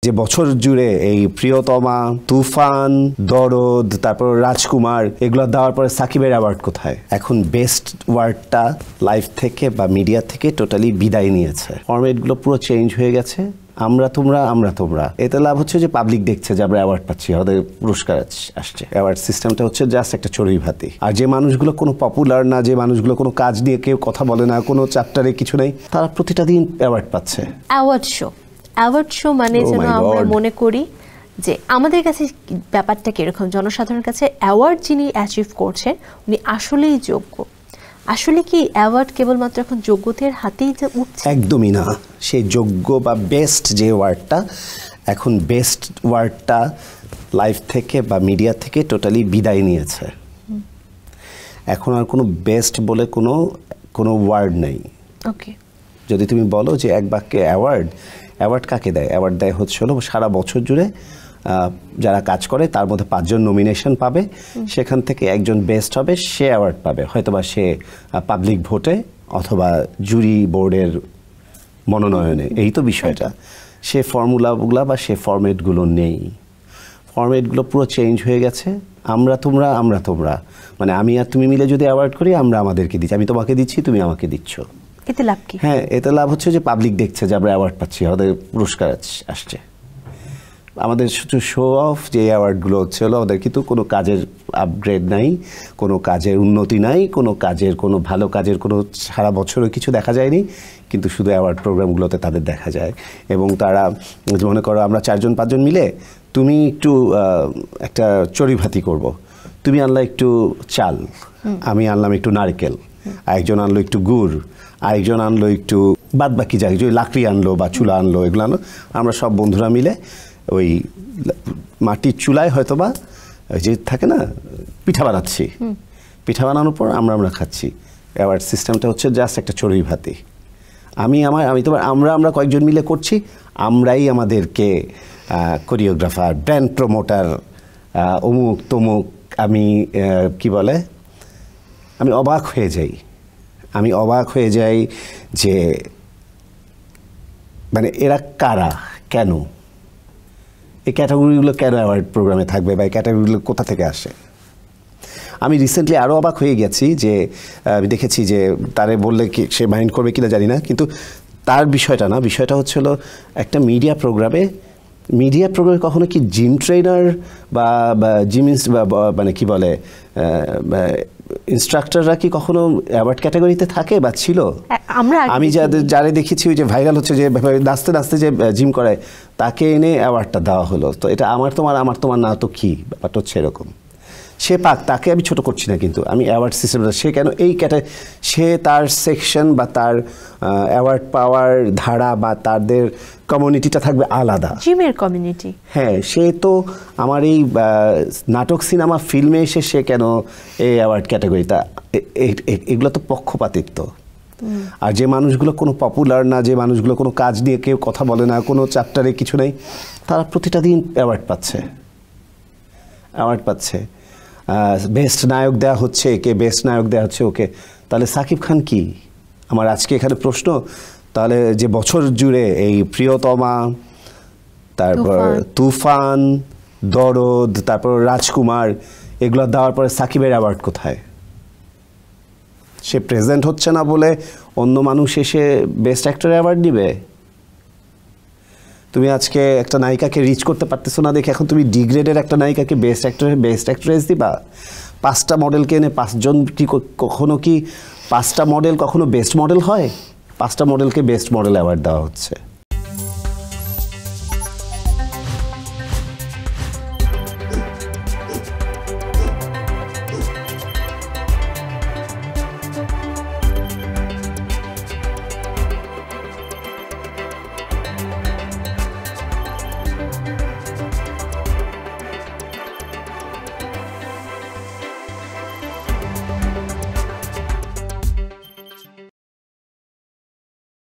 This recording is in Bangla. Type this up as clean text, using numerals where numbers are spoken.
যে বছর জুড়ে এই প্রিয়তমা, তুফান, দরদ, তারপর রাজকুমার এগুলো দেওয়ার পরে সাকিবের অ্যাওয়ার্ড কোথায়? এখন বেস্ট ওয়ার্ডটা লাইফ থেকে বা মিডিয়া থেকে টোটালি বিদায় নিয়েছে। ফরম্যাটগুলো পুরো চেঞ্জ হয়ে গেছে। আমরা তোমরা, আমরা তোমরা, এতে লাভ হচ্ছে যে পাবলিক দেখছে যে আমরা অ্যাওয়ার্ড পাচ্ছি, আমাদের পুরস্কার আসছে। অ্যাওয়ার্ড সিস্টেমটা হচ্ছে জাস্ট একটা চড়ুই ভাতি। আর যে মানুষগুলো কোনো পপুলার না, যে মানুষগুলো কোনো কাজ নিয়ে কেউ কথা বলে না, কোনো চ্যাপ্টারে কিছু নেই, তারা প্রতিটা দিন অ্যাওয়ার্ড পাচ্ছে। অ্যাওয়ার্ড শো মানে যেন আমরা মনে করি যে আমাদের কাছে ব্যাপারটা কিরকম, জনসাধারণের কাছে অ্যাওয়ার্ড যিনি অ্যাচিভ করছেন উনি আসলেই যোগ্য। আসলে কি অ্যাওয়ার্ড কেবলমাত্র এখন যোগ্যতার হাতেই উঠছে? একদমই না। সেই যোগ্য বা বেস্ট যে ওয়ার্ডটা, এখন বেস্ট ওয়ার্ডটা লাইফ থেকে বা মিডিয়া থেকে টোটালি বিদায় নিয়েছে। এখন আর কোনো বেস্ট বলে কোনো ওয়ার্ড নেই। ওকে, যদি তুমি বলো যে এক বাক্যে অ্যাওয়ার্ড কাকে দেয়? অ্যাওয়ার্ড দেয় হচ্ছে হলো সারা বছর জুড়ে যারা কাজ করে তার মধ্যে 5 জন নমিনেশন পাবে, সেখান থেকে একজন বেস্ট হবে, সে অ্যাওয়ার্ড পাবে। হয়তোবা সে পাবলিক ভোটে অথবা জুরি বোর্ডের মনোনয়নে। এই তো বিষয়টা। সে ফর্মুলাগুলো বা সে ফরম্যাটগুলো নেই। ফরম্যাটগুলো পুরো চেঞ্জ হয়ে গেছে। আমরা তোমরা, আমরা তোমরা, মানে আমি আর তুমি মিলে যদি অ্যাওয়ার্ড করি, আমরা আমাদেরকে দিচ্ছি, আমি তোমাকে দিচ্ছি, তুমি আমাকে দিচ্ছ। এতে লাভ কি? হ্যাঁ, এতে লাভ হচ্ছে যে পাবলিক দেখছে যে আমরা অ্যাওয়ার্ড পাচ্ছি, আমাদের পুরস্কার আসছে। আমাদের শুধু শো অফ যে অ্যাওয়ার্ডগুলো হচ্ছে হলো, আমাদের কিন্তু কোনো কাজের আপগ্রেড নাই, কোনো কাজের উন্নতি নাই, কোনো কাজের কোনো ভালো কাজের কোনো সারা বছরও কিছু দেখা যায়নি, কিন্তু শুধু অ্যাওয়ার্ড প্রোগ্রামগুলোতে তাদের দেখা যায়। এবং তারা মনে করো আমরা 4-5 মিলে, তুমি একটু একটা চড়ুইভাতি করব, তুমি আনলা একটু চাল, আমি আনলাম একটু নারকেল, আরেকজন আনলো একটু গুড়, আরেকজন আনলো একটু বাদ বাকি যাই, যে লাকড়ি আনলো বা চুলা আনলো, এগুলো আনলো, আমরা সব বন্ধুরা মিলে ওই মাটির চুলায় হয়তোবা ওই যে থাকে না পিঠা বানাচ্ছি, পিঠা বানানোর পর আমরা খাচ্ছি। অ্যাওয়ার্ড সিস্টেমটা হচ্ছে জাস্ট একটা চড়ুই ভাতি। আমি তোমার আমরা কয়েকজন মিলে করছি, আমরাই আমাদেরকে কোরিওগ্রাফার, ব্র্যান্ড প্রমোটার, অমুক তমুক। আমি কি বলে, আমি অবাক হয়ে যাই যে মানে এরা কারা, কেন এই ক্যাটাগরিগুলো কেন অ্যাওয়ার্ড প্রোগ্রামে থাকবে, বা এই ক্যাটাগরিগুলো কোথা থেকে আসে? আমি রিসেন্টলি আরও অবাক হয়ে গেছি যে আমি দেখেছি যে তারে বললে কি সে মাইন্ড করবে কিনা জানি না, কিন্তু তার বিষয়টা না, বিষয়টা হচ্ছিল একটা মিডিয়া প্রোগ্রামে কখনো কি জিম ট্রেনার বা জিম মানে কি বলে ইনস্ট্রাক্টররা কি কখনো অ্যাওয়ার্ড ক্যাটাগরিতে থাকে বা ছিল? আমি যারা দেখেছি ওই যে ভাইরাল হচ্ছে যে নাচতে নাচতে যে জিম করায়, তাকে এনে অ্যাওয়ার্ডটা দেওয়া হলো। তো এটা আমার তোমার না তো কি ব্যাপারটা হচ্ছে এরকম। সে পাক, তাকে আমি ছোট করছি না, কিন্তু আমি অ্যাওয়ার্ড সিস্টেমটা সে কেন এই সে তার সেকশন বা তার অ্যাওয়ার্ড পাওয়ার ধারা বা তাদের কমিউনিটিটা থাকবে আলাদা, জিমের কমিউনিটি। হ্যাঁ, সে তো আমার এই নাটক সিনেমা ফিল্মে এসে সে কেন এই অ্যাওয়ার্ড ক্যাটাগরিটা? এগুলো তো পক্ষপাতিত্ব। আর যে মানুষগুলো কোনো পপুলার না, যে মানুষগুলো কোনো কাজ নিয়ে কেউ কথা বলে না, কোনো চ্যাপ্টারে কিছু নেই, তারা প্রতিটা দিন অ্যাওয়ার্ড পাচ্ছে। বেস্ট নায়ক দেওয়া হচ্ছে, বেস্ট নায়ক দেওয়া হচ্ছে ওকে। তাহলে সাকিব খান কি? আমার আজকে এখানে প্রশ্ন, তাহলে যে বছর জুড়ে এই প্রিয়তমা, তারপর তুফান, দরদ, তারপর রাজকুমার এগুলো দেওয়ার পরে সাকিবের অ্যাওয়ার্ড কোথায়? সে প্রেজেন্ট হচ্ছে না বলে অন্য মানুষ এসে বেস্ট অ্যাক্টর অ্যাওয়ার্ড দিবে? তুমি আজকে একটা নায়িকাকে রিচ করতে পারতেছো না দেখে এখন তুমি ডিগ্রেডের একটা নায়িকাকে বেস্ট অ্যাক্ট্রেস দিবা? 5টা মডেলকে এনে 5 জন কি কখনো কি 5টা মডেল কখনো বেস্ট মডেল হয়? 5টা মডেলকে বেস্ট মডেল অ্যাওয়ার্ড দেওয়া হচ্ছে।